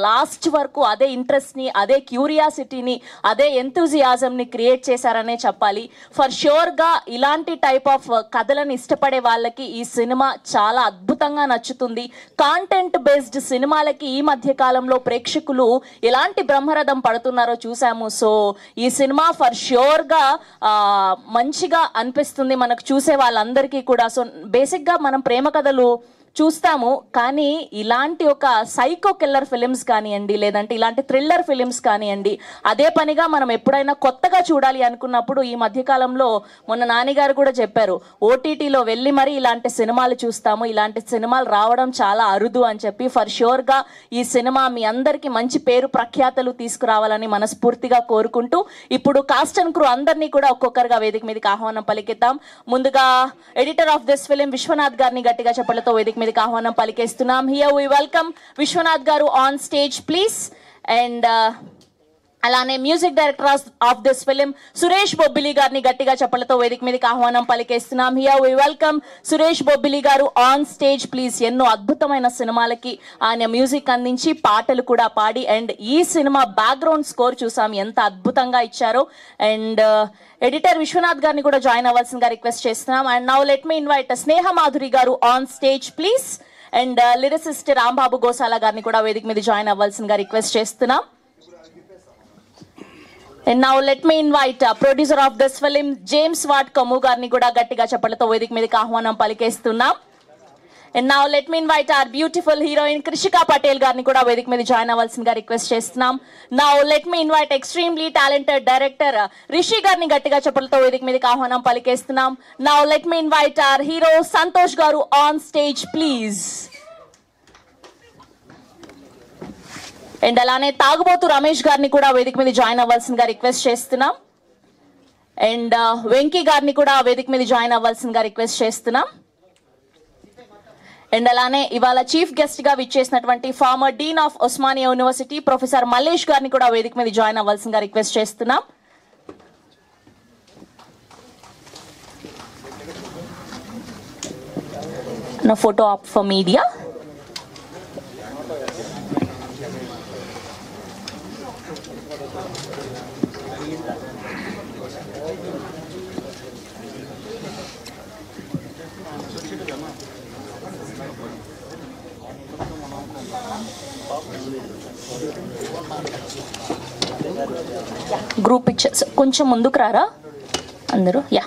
Last వరకు అదే ఇంట్రెస్ట్ని, అదే క్యూరియాసిటీని, అదే ఎంతూజియాజంని క్రియేట్ చేశారనే చెప్పాలి. ఫర్ ష్యూర్గా ఇలాంటి టైప్ ఆఫ్ కథలను ఇష్టపడే వాళ్ళకి ఈ సినిమా చాలా అద్భుతంగా నచ్చుతుంది. కాంటెంట్ బేస్డ్ సినిమాలకి ఈ మధ్య కాలంలో ప్రేక్షకులు ఎలాంటి బ్రహ్మరథం పడుతున్నారో చూసాము. సో ఈ సినిమా ఫర్ ష్యూర్గా మంచిగా అనిపిస్తుంది మనకు చూసే వాళ్ళందరికీ కూడా. సో బేసిక్గా మనం ప్రేమ కథలు చూస్తాము, కానీ ఇలాంటి ఒక సైకో కిల్లర్ ఫిలిమ్స్ కానివ్వండి, లేదంటే ఇలాంటి థ్రిల్లర్ ఫిలిమ్స్ కానివ్వండి, అదే పనిగా మనం ఎప్పుడైనా కొత్తగా చూడాలి అనుకున్నప్పుడు ఈ మధ్యకాలంలో మొన్న నానిగారు కూడా చెప్పారు, ఓటీటీలో వెళ్ళి మరి ఇలాంటి సినిమాలు చూస్తాము, ఇలాంటి సినిమాలు రావడం చాలా అరుదు అని చెప్పి. ఫర్ ష్యూర్గా ఈ సినిమా మీ అందరికీ మంచి పేరు ప్రఖ్యాతలు తీసుకురావాలని మనస్ఫూర్తిగా కోరుకుంటూ ఇప్పుడు కాస్ట్ అండ్ క్రూ అందరినీ కూడా ఒక్కొక్కరుగా వేదిక మీదకి ఆహ్వానం పలికిద్దాం. ముందుగా editor of this film Vishwanath గారిని గట్టిగా చెప్పలతో వేదిక మీదకి ఆహ్వానం పలికేస్తున్నాం. హియర్ వి వెల్కమ్ విశ్వనాథ్ గారు ఆన్ స్టేజ్ ప్లీజ్. అండ్ అలానే music director of this film Suresh Bobbili గారిని గట్టిగా చెప్పలతో వేదిక మీదకి ఆహ్వానం పలికేస్తున్నాం. Here we welcome Suresh Bobbili గారు ఆన్ స్టేజ్ ప్లీజ్. ఎన్నో అద్భుతమైన సినిమాలకి ఆయన మ్యూజిక్ అందించి పాటలు కూడా పాడి, అండ్ ఈ సినిమా బ్యాక్గ్రౌండ్ స్కోర్ చూసాం ఎంత అద్భుతంగా ఇచ్చారో. అండ్ ఎడిటర్ విశ్వనాథ్ గారిని కూడా జాయిన్ అవ్వాల్సిందిగా రిక్వెస్ట్ చేస్తున్నాం. And now let me invite Sneha Madhuri గారు on stage please. And lyricist Rambabu Gosala గారిని కూడా వేదిక మీద జాయిన్ అవ్వాల్సిందిగా రిక్వెస్ట్ చేస్తున్నాం. And now let me invite producer of this film James Watt Kammu గారిని కూడా గట్టిగా చెప్పలతో వేదిక మీదకి ఆహ్వానం పలికేస్తున్నాం. And now let me invite our beautiful heroine Krishika Patel గారిని కూడా వేదిక మీద జాయిన్ అవ్వాల్సిందిగా రిక్వెస్ట్ చేస్తున్నాం. Now let me invite extremely talented director Rishi గారిని గట్టిగా చెప్పలతో వేదిక మీదకి ఆహ్వానం పలికేస్తున్నాం. Now let me invite our hero Santosh గారు ఆన్ స్టేజ్ ప్లీజ్. అండ్ అలానే తాగుబోతు రమేష్ గారిని కూడా వేదిక మీద జాయిన్ అవ్వాల్సిందిగా రిక్వెస్ట్ చేస్తున్నాం. అండ్ వెంకీ గారిని కూడా వేదిక మీద జాయిన్ అవ్వాల్సిందిగా రిక్వెస్ట్ చేస్తున్నాం. అండ్ అలానే ఇవాళ చీఫ్ గెస్ట్ గా విచ్చేసినటువంటి farmer dean of Osmania university professor Mallesh గారిని కూడా వేదిక మీద జాయిన్ అవ్వాల్సిందిగా రిక్వెస్ట్ చేస్తున్నాం. Photo op for media. Group pictures కొంచెం ముందుకు రారా అందరూ. యా